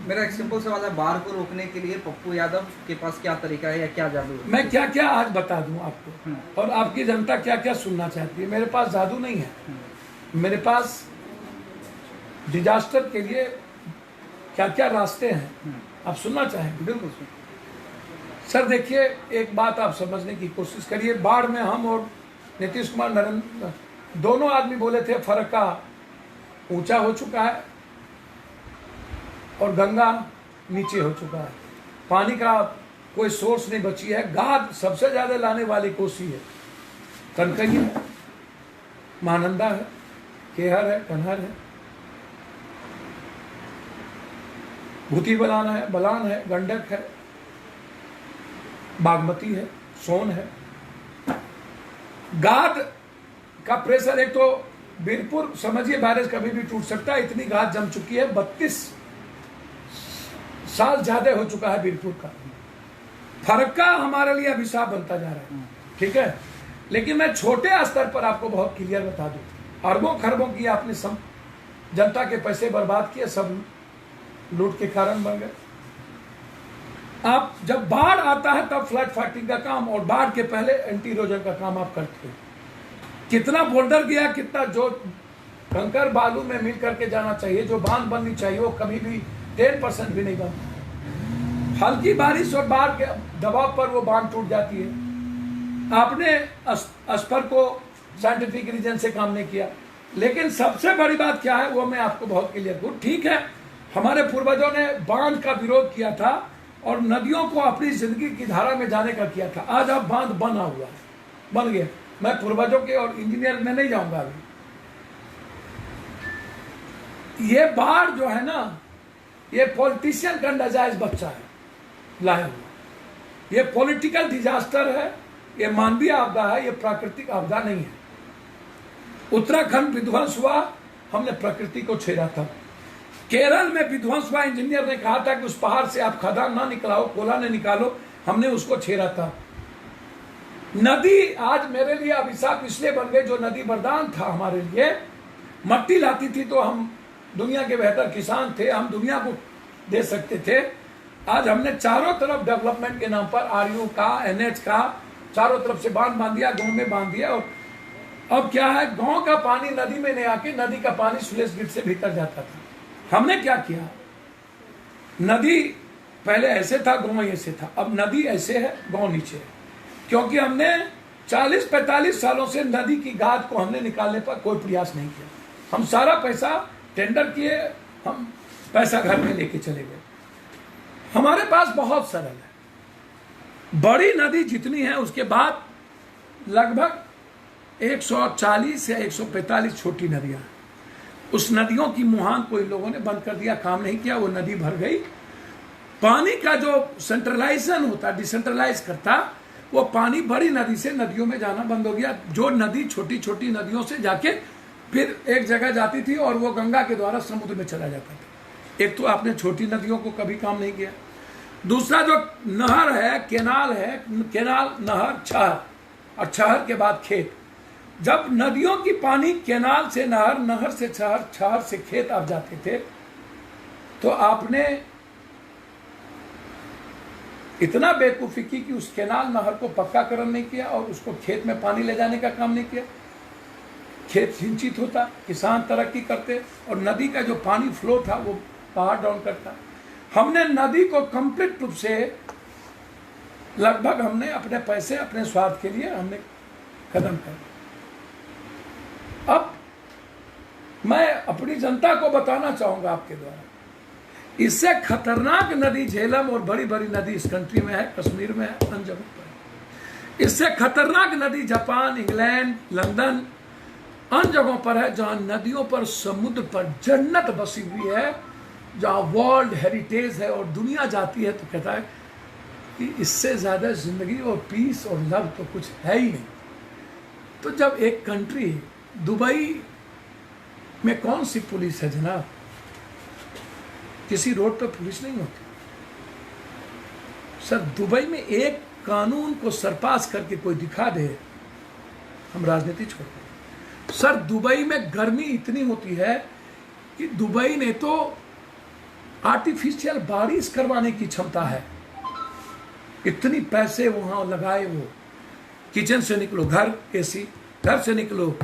मेरा एक सिंपल सवाल है, बाढ़ को रोकने के लिए पप्पू यादव के पास क्या तरीका है या क्या जादू है? मैं क्या क्या आज बता दूं आपको, और आपकी जनता क्या क्या सुनना चाहती है। मेरे पास जादू नहीं है, मेरे पास डिजास्टर के लिए क्या क्या रास्ते हैं, आप सुनना चाहेंगे? बिल्कुल सर देखिए, एक बात आप समझने की कोशिश करिए। बाढ़ में हम और नीतीश कुमार, नरेंद्र, दोनों आदमी बोले थे फरक्का ऊंचा हो चुका है और गंगा नीचे हो चुका है, पानी का कोई सोर्स नहीं बची है। गाद सबसे ज्यादा लाने वाली कोसी है, कनकई है, महानंदा है, केहर है, कन्हर है, भूती बलान है, गंडक है, बागमती है, सोन है। गाद का प्रेशर, एक तो बीरपुर समझिए बैरेज कभी भी टूट सकता है, इतनी गाद जम चुकी है। 32 साल ज्यादा हो चुका है बीरपुर का। फरक्का हमारे लिए अभिशाप बनता जा रहा है, ठीक है। लेकिन मैं छोटे स्तर पर आपको बहुत क्लियर बता दूं, अरबों खरबों की आपने जनता के पैसे बर्बाद किए, सब लूट के कारण बन गए। आप जब बाढ़ आता है तब फ्लड फाइटिंग का काम, और बाढ़ के पहले एंटी इरोजन का काम आप करते हैं। कितना बोल्डर गया, कितना जो कंकर बालू में मिल करके जाना चाहिए, जो बांध बननी चाहिए, वो कभी भी 10% भी नहीं बनता। हल्की बारिश और बाढ़ के दबाव पर वो बांध टूट जाती है। आपने अस्पर को साइंटिफिक रीजन से काम नहीं किया। लेकिन सबसे बड़ी बात क्या है वो मैं आपको बहुत क्लियर करूं। ठीक है, हमारे पूर्वजों ने बांध का विरोध किया था और नदियों को अपनी जिंदगी की धारा में जाने का किया था। आज अब बांध बना हुआ है, बन गया। मैं पूर्वजों के और इंजीनियर में नहीं जाऊंगा अभी। ये बाढ़ जो है ना, ये पॉलिटिशियन का नाजायज बच्चा है लाया हुआ। ये पॉलिटिकल डिजास्टर है, ये मानवीय आपदा है, ये प्राकृतिक आपदा नहीं है। उत्तराखंड विध्वंस हुआ, हमने प्रकृति को छेड़ा था। केरल में विध्वंस हुआ, इंजीनियर ने कहा था कि उस पहाड़ से आप खदान ना निकलाओ, कोला न निकालो, हमने उसको छेड़ा था। नदी आज मेरे लिए अभिशाप इसलिए बन गई, जो नदी वरदान था हमारे लिए, मट्टी लाती थी तो हम दुनिया के बेहतर किसान थे, हम दुनिया को दे सकते थे। आज हमने चारों तरफ डेवलपमेंट के नाम पर आरयू का, एनएच का, चारों तरफ से बांध दिया, गांव में बांध दिया। और अब क्या है, गांव का पानी नदी में नहीं आके नदी का पानी सुलेज गेट से भीतर जाता था। हमने क्या किया, नदी पहले ऐसे था, गांव ऐसे था, अब नदी ऐसे है, गांव नीचे है। क्योंकि हमने 40-45 सालों से नदी की गाद को हमने निकालने पर कोई प्रयास नहीं किया। हम सारा पैसा टेंडर किए, हम पैसा घर में लेके चले गए। हमारे पास बहुत सरल है, बड़ी नदी जितनी है उसके बाद लगभग 140 या 145 छोटी नदियां। उस नदियों की मुहान कोई लोगों ने बंद कर दिया, काम नहीं किया, वो नदी भर गई। पानी का जो सेंट्रलाइजेशन होता, डिसेंट्रलाइज करता, वो पानी बड़ी नदी से नदियों में जाना बंद हो गया। जो नदी छोटी छोटी नदियों से जाके फिर एक जगह जाती थी और वो गंगा के द्वारा समुद्र में चला जाता था। एक तो आपने छोटी नदियों को कभी काम नहीं किया। दूसरा जो नहर है, केनाल है, केनाल, नहर, छहर, और छहर के बाद खेत। जब नदियों की पानी केनाल से नहर, नहर से छहर, छहर से खेत आप जाते थे, तो आपने इतना बेवकूफी की कि उस केनाल नहर को पक्काकरण नहीं किया और उसको खेत में पानी ले जाने का काम नहीं किया। खेत सिंचित होता, किसान तरक्की करते, और नदी का जो पानी फ्लो था वो पहाड़ डाउन करता। हमने नदी को कंप्लीट रूप से लगभग हमने अपने पैसे, अपने स्वार्थ के लिए हमने खत्म कर। अब मैं अपनी जनता को बताना चाहूंगा आपके द्वारा, इससे खतरनाक नदी झेलम और बड़ी बड़ी नदी इस कंट्री में है, कश्मीर में है, अन्य जगहों पर। इससे खतरनाक नदी जापान, इंग्लैंड, लंदन, अन्य जगहों पर है, जहां नदियों पर, समुद्र पर जन्नत बसी हुई है, जहां वर्ल्ड हेरिटेज है। और दुनिया जाती है तो कहता है कि इससे ज्यादा जिंदगी और पीस और लव तो कुछ है ही नहीं। तो जब एक कंट्री, दुबई में कौन सी पुलिस है जनाब, किसी रोड पर पुलिस नहीं होती। सर दुबई में एक कानून को सरपास करके कोई दिखा दे, हम राजनीति छोड़ दें। सर दुबई में गर्मी इतनी होती है कि दुबई ने तो आर्टिफिशियल बारिश करवाने की क्षमता है। इतनी पैसे वहां लगाए वो। किचन से निकलो घर एसी, घर से निकलो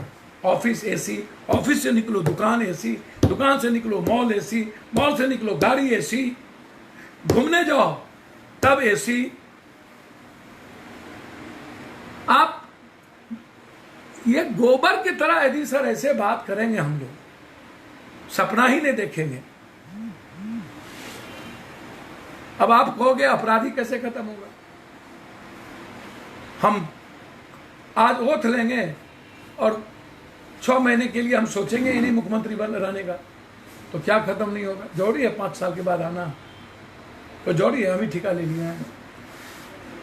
ऑफिस एसी, ऑफिस से निकलो दुकान एसी, दुकान से निकलो मॉल एसी, मॉल से निकलो गाड़ी एसी, घूमने जाओ तब एसी। आप ये गोबर की तरह यदि सर ऐसे बात करेंगे हम लोग सपना ही नहीं देखेंगे। अब आप कहोगे अपराधी कैसे खत्म होगा? हम आज ओथ लेंगे और 6 महीने के लिए हम सोचेंगे इन्हीं मुख्यमंत्री बन रहने का, तो क्या खत्म नहीं होगा? जरूरी है 5 साल के बाद आना, तो जरूरी है, हम ही ठिका ले लिया है।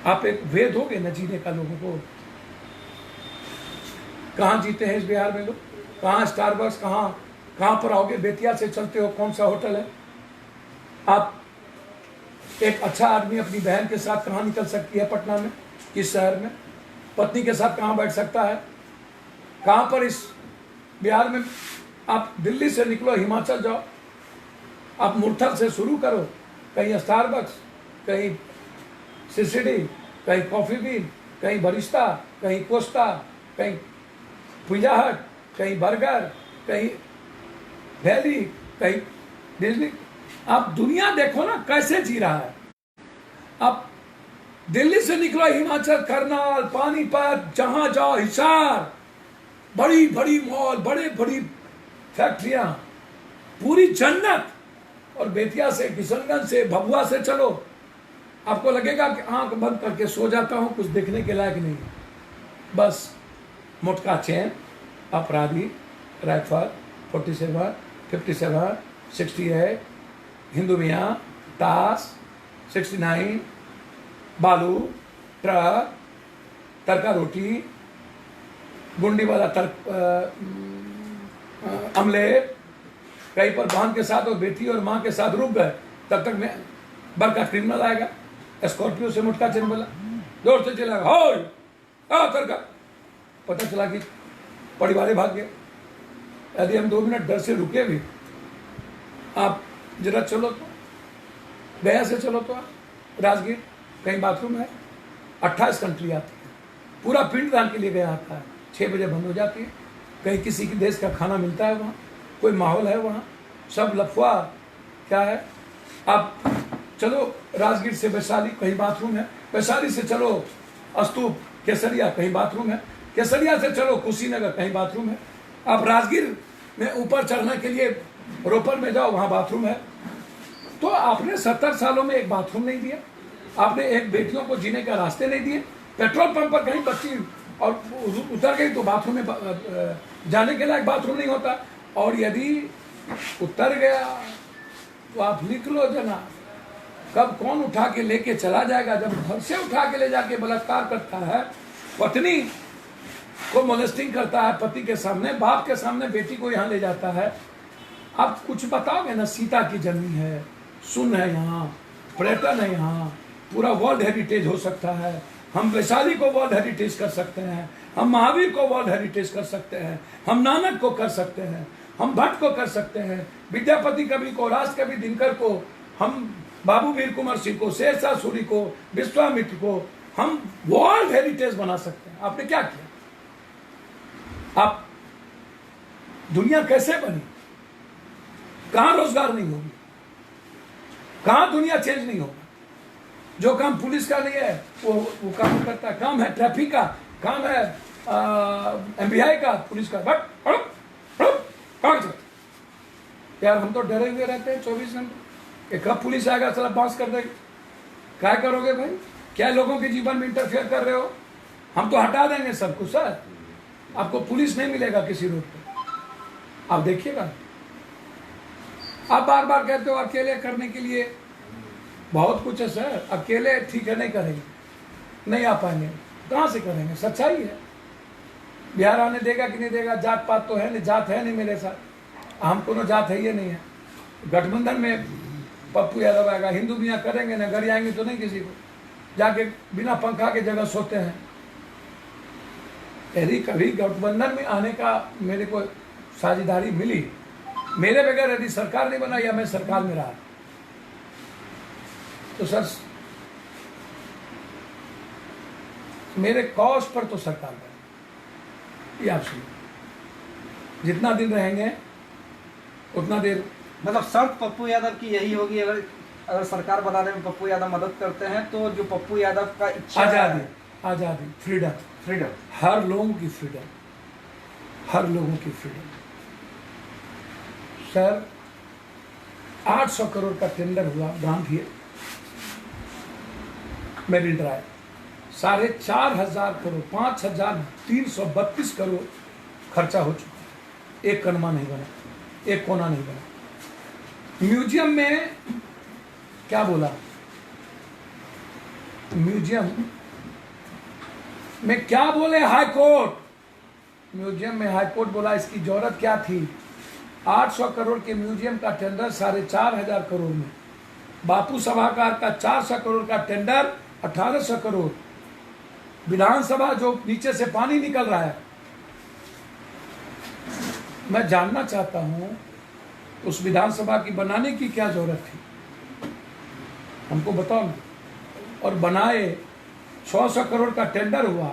आप एक वेद दोगे न जीने का लोगों को। कहाँ जीते हैं इस बिहार में लोग? कहाँ स्टारबक्स, कहाँ पर आओगे? बेतिया से चलते हो, कौन सा होटल है? आप एक अच्छा आदमी अपनी बहन के साथ कहाँ निकल सकती है? पटना में, किस शहर में? पत्नी के साथ कहाँ बैठ सकता है? कहाँ पर इस बिहार में? आप दिल्ली से निकलो, हिमाचल जाओ, आप मुरथल से शुरू करो, कहीं स्टारबक्स, कहीं सिसिडी, कहीं कॉफी बीन, कहीं बरिस्ता, कहीं कोस्टा, कहीं पिज़्ज़ा हट, कहीं बर्गर, कहीं वैली, कहीं डिज्नी। आप दुनिया देखो ना कैसे जी रहा है। आप दिल्ली से निकलो, हिमाचल, करनाल, पानीपत, जहां जाओ, हिसार, बड़ी बड़ी मॉल, बड़े बड़ी फैक्ट्रियां, पूरी जन्नत। और बेतिया से, किशनगंज से, भभुआ से चलो, आपको लगेगा कि आंख बंद करके सो जाता हूं, कुछ देखने के लायक नहीं। बस मोटका चैन, अपराधी, राइफल, 47, 57, 68, हिंदू मियाँ, ताश, 69, बालू, ट्रक, तड़का रोटी, गुंडी वाला अमलेट, कहीं पर बहन के साथ और बेटी और माँ के साथ रुक गए, तब तक मैं बड़का क्रिमिनल आएगा, स्कॉर्पियो से मुटका चैन बोला, जोर से चलाएगा, हो तड़का। पता चला कि परिवार भाग गया। यदि हम 2 मिनट डर से रुके भी, आप जरा चलो तो गया से चलो तो आप राजगीर, कहीं बाथरूम है, 28 कंट्री आती है, पूरा पिंडदान के लिए गया आता है, 6 बजे बंद हो जाती है। कहीं किसी के देश का खाना मिलता है, वहाँ कोई माहौल है, वहाँ सब लफवा क्या है। आप चलो राजगीर से वैशाली, कहीं बाथरूम है, वैशाली से चलो स्तूप केसरिया, कहीं बाथरूम है, केसरिया से चलो कुशीनगर, कहीं बाथरूम है। आप राजगीर में ऊपर चढ़ने के लिए रोपड़ में जाओ, वहाँ बाथरूम है। तो आपने 70 सालों में एक बाथरूम नहीं दिया, आपने एक बेटियों को जीने का रास्ते नहीं दिए। पेट्रोल पंप पर कहीं बच्ची और उतर गई तो बाथरूम में जाने के लायक बाथरूम नहीं होता। और यदि उतर गया तो आप लिख लो जना, कब कौन उठा के लेके चला जाएगा। जब घर से उठा के ले जाके बलात्कार करता है, पत्नी को मोलेस्टिंग करता है, पति के सामने, बाप के सामने बेटी को यहाँ ले जाता है। आप कुछ बताओगे ना, सीता की जन्मी है, सुन है यहाँ, पर्यटन है यहाँ, पूरा वर्ल्ड हेरिटेज हो सकता है। हम वैशाली को वर्ल्ड हेरिटेज कर सकते हैं, हम महावीर को वर्ल्ड हेरिटेज कर सकते हैं, हम नानक को कर सकते हैं, हम भट्ट को कर सकते हैं, विद्यापति कवि को, राजकवि दिनकर को, हम बाबू वीर कुंवर सिंह को, शेरशाह सूरी को, विश्वामित्र को हम वर्ल्ड हेरिटेज बना सकते हैं। आपने क्या किया? आप दुनिया कैसे बनी? कहां रोजगार नहीं होगी, कहां दुनिया चेंज नहीं होगा। जो काम पुलिस का नहीं है वो काम करता है, काम है ट्रैफिक का, काम है एमबीआई का, पुलिस का। बट यार हम तो डरे हुए रहते हैं 24 घंटे, कब पुलिस आएगा साला बांस कर देगी। क्या करोगे भाई? क्या लोगों के जीवन में इंटरफेयर कर रहे हो? हम तो हटा देंगे सब कुछ सर, आपको पुलिस नहीं मिलेगा किसी रोड पे। आप देखिएगा, आप बार बार कहते हो अकेले करने के लिए बहुत कुछ है सर, अकेले ठीक है नहीं करेंगे, नहीं आ पाएंगे, कहाँ से करेंगे? सच्चाई है। बिहार आने देगा कि नहीं देगा? जात पात तो है नहीं, जात है नहीं मेरे साथ, हम कोनो जात है ये नहीं है। गठबंधन में पप्पू यादव आएगा, हिंदू मियाँ करेंगे ना, घर आएंगे तो नहीं किसी को, जाके बिना पंखा के जगह सोते हैं। यदि कभी गठबंधन में आने का मेरे को साझेदारी मिली, मेरे बगैर यदि सरकार नहीं बना या मैं सरकार में रहा, तो सर मेरे कॉज पर तो सरकार बने, ये आप सुनिए। जितना दिन रहेंगे उतना देर, मतलब शर्त पप्पू यादव की यही होगी, अगर अगर सरकार बनाने में पप्पू यादव मदद करते हैं तो जो पप्पू यादव का इच्छा आज़ादी, आज़ादी, फ्रीडम, फ्रीडम, हर लोगों की फ्रीडम, हर लोगों की फ्रीडम। सर 800 करोड़ का टेंडर हुआ ब्राह्मण मेरिन ड्राइव, 4,500 करोड़, 5,332 करोड़ खर्चा हो चुका है, एक कनमा नहीं बना, एक कोना नहीं बना। म्यूजियम में क्या बोला, म्यूजियम में क्या बोले हाई कोर्ट, म्यूजियम में हाई कोर्ट बोला इसकी जरूरत क्या थी। 800 करोड़ के म्यूजियम का टेंडर 4,500 करोड़ में, बापू सभागार का 400 करोड़ का टेंडर 1,800 करोड़, विधानसभा जो नीचे से पानी निकल रहा है। मैं जानना चाहता हूं उस विधानसभा की बनाने की क्या जरूरत थी, हमको बताओ ना। और बनाए 100 करोड़ का टेंडर हुआ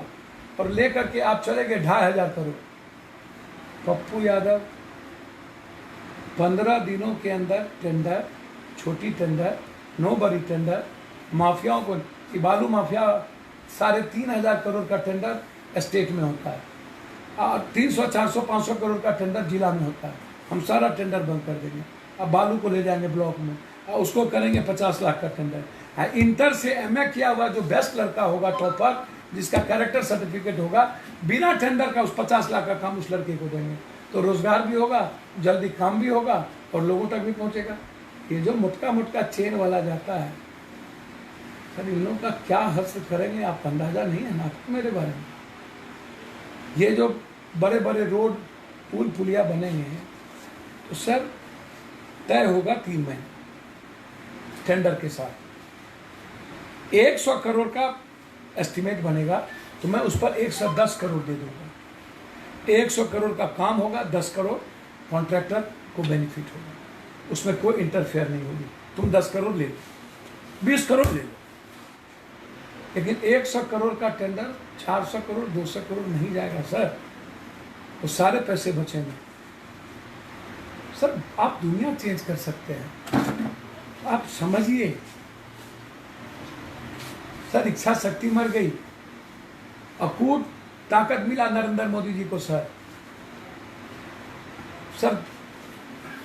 और लेकर के आप चले गए 2,500 करोड़। पप्पू यादव 15 दिनों के अंदर टेंडर, छोटी टेंडर, नो बड़ी टेंडर, माफियाओं को, कि बालू माफिया 3,500 करोड़ का टेंडर स्टेट में होता है, 300, 400, 500 करोड़ का टेंडर जिला में होता है। हम सारा टेंडर बंद कर देंगे, अब बालू को ले जाएंगे ब्लॉक में, उसको करेंगे 50 लाख का टेंडर। इंटर से एमए किया हुआ जो बेस्ट लड़का होगा, टॉपर, जिसका कैरेक्टर सर्टिफिकेट होगा, बिना टेंडर का उस 50 लाख का काम उस लड़के को देंगे, तो रोजगार भी होगा, जल्दी काम भी होगा और लोगों तक भी पहुंचेगा। ये जो मोटका मोटका चेन वाला जाता है सर, इन लोगों का क्या हश्र करेंगे आप अंदाजा नहीं है ना आपको मेरे बारे में। ये जो बड़े बड़े रोड पुल पुलिया बनेंगे तो सर तय होगा 3 महीने टेंडर के साथ। 100 करोड़ का एस्टीमेट बनेगा तो मैं उस पर 110 करोड़ दे दूंगा। 100 करोड़ का काम होगा, 10 करोड़ कॉन्ट्रैक्टर को बेनिफिट होगा, उसमें कोई इंटरफेयर नहीं होगी। तुम 10 करोड़ ले लो, 20 करोड़ ले लो, लेकिन 100 करोड़ का टेंडर 400 करोड़ 200 करोड़ नहीं जाएगा सर, वो सारे पैसे बचेंगे। सर आप दुनिया चेंज कर सकते हैं, आप समझिए। सर इच्छा शक्ति मर गई, अकूट ताकत मिला नरेंद्र मोदी जी को। सर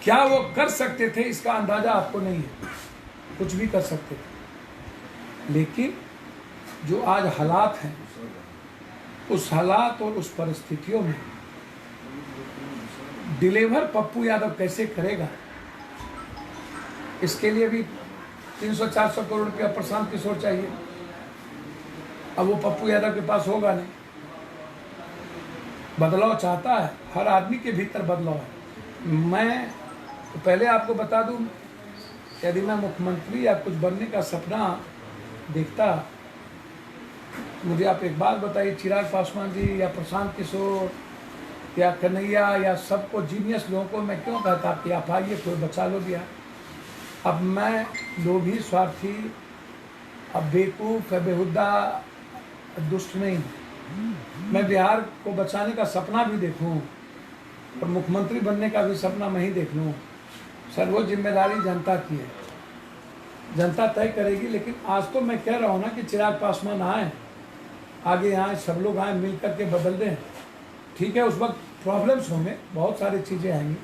क्या वो कर सकते थे इसका अंदाजा आपको नहीं है, कुछ भी कर सकते थे, लेकिन जो आज हालात हैं, उस हालात और उस परिस्थितियों में डिलीवर पप्पू यादव कैसे करेगा, इसके लिए भी 300-400 करोड़ रुपया प्रशांत किशोर चाहिए। अब वो पप्पू यादव के पास होगा नहीं। बदलाव चाहता है, हर आदमी के भीतर बदलाव है। मैं तो पहले आपको बता दूं, यदि मैं मुख्यमंत्री या कुछ बनने का सपना देखता, मुझे आप एक बात बताइए, चिराग पासवान जी या प्रशांत किशोर या कन्हैया या सबको जीनियस लोगों को मैं क्यों कहता कि आप आइए कोई बचा लो दिया। अब मैं लोभी, स्वार्थी, अब बेवकूफ़, बेहुदा, दुष्ट नहीं हूँ। मैं बिहार को बचाने का सपना भी देखूँ और मुख्यमंत्री बनने का भी सपना मैं ही देख लूँ। सर वो जिम्मेदारी जनता की है, जनता तय करेगी। लेकिन आज तो मैं कह रहा हूँ ना कि चिराग पासवान आए, आगे आए, सब लोग आए, मिल करके बदल दें। ठीक है, उस वक्त प्रॉब्लम्स होंगे, बहुत सारी चीज़ें आएंगी,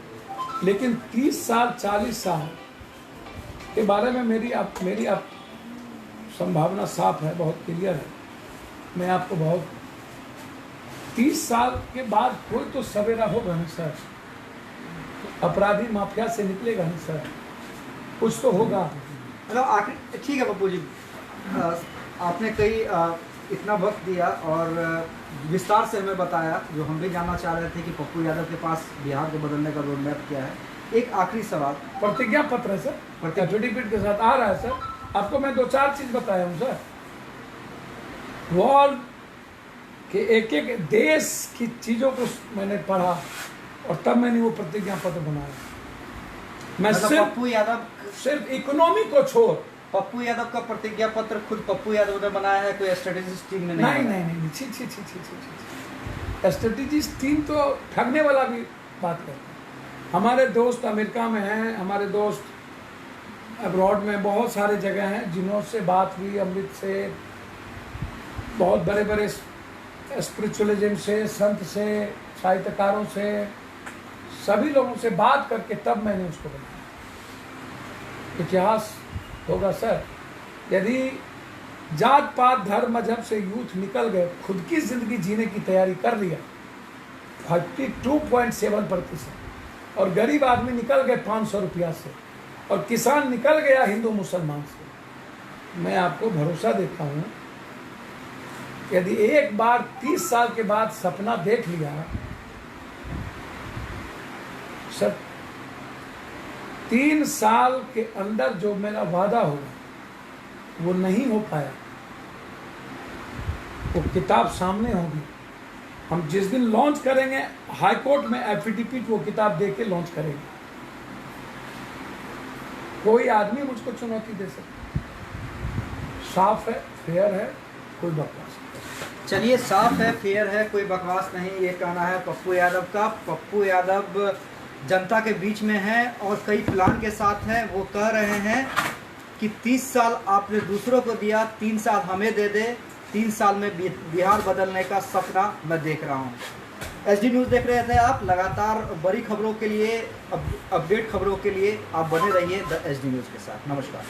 लेकिन 30 साल 40 साल के बारे में मेरी अब संभावना साफ है, बहुत क्लियर है। मैं आपको बहुत 30 साल के बाद कोई तो सवेरा होगा ना सर, अपराधी माफिया से निकलेगा ना सर, कुछ तो होगा। मतलब आखिर ठीक है पप्पू जी, आपने इतना वक्त दिया और विस्तार से हमें बताया, जो हम भी जानना चाह रहे थे कि पप्पू यादव के पास बिहार को बदलने का रोड मैप क्या है। एक आखिरी सवाल, प्रतिज्ञा पत्र है सर, एफिडेविट के साथ आ रहा है सर। आपको मैं 2-4 चीज बताया हूँ सर, वॉर के एक एक देश की चीजों को मैंने पढ़ा और तब मैंने वो प्रतिज्ञा पत्र बनाया। मैं मतलब पप्पू यादव सिर्फ इकोनॉमी को छोड़ पप्पू यादव का प्रतिज्ञा पत्र खुद पप्पू यादव ने बनाया है, कोई स्ट्रेटेजिस्ट टीम ने नहीं बनाया? नहीं नहीं, छी छी छी छी छी छी। स्ट्रेटेजिस्ट टीम तो ठगने वाला भी बात करता है। हमारे दोस्त अमेरिका में हैं, हमारे दोस्त अब्रॉड में बहुत सारे जगह हैं जिन्हों से बात हुई, अमृत से, बहुत बड़े बड़े स्पिरिचुअलिज्म से, संत से, साहित्यकारों से, सभी लोगों से बात करके तब मैंने उसको बनाया। इतिहास होगा सर, यदि जात पात धर्म मजहब से यूथ निकल गए, खुद की जिंदगी जीने की तैयारी कर लिया 52.7%, और गरीब आदमी निकल गए 500 रुपया से, और किसान निकल गया हिंदू मुसलमान से। मैं आपको भरोसा देता हूँ, यदि एक बार 30 साल के बाद सपना देख लिया सर, 3 साल के अंदर जो मेरा वादा होगा वो नहीं हो पाया, वो किताब सामने होगी। हम जिस दिन लॉन्च करेंगे हाई कोर्ट में एफिडेविट वो किताब दे के लॉन्च करेंगे। कोई आदमी मुझको चुनौती दे सकता, साफ है, फेयर है, कोई बकवास नहीं। चलिए, साफ है, फेयर है, कोई बकवास नहीं, ये कहना है पप्पू यादव का। पप्पू यादव जनता के बीच में है और कई प्लान के साथ है। वो कह रहे हैं कि 30 साल आपने दूसरों को दिया, 3 साल हमें दे दे, 3 साल में बिहार बदलने का सपना मैं देख रहा हूँ। SD न्यूज़ देख रहे थे आप। लगातार बड़ी खबरों के लिए, अपडेट खबरों के लिए आप बने रहिए द SD न्यूज़ के साथ। नमस्कार।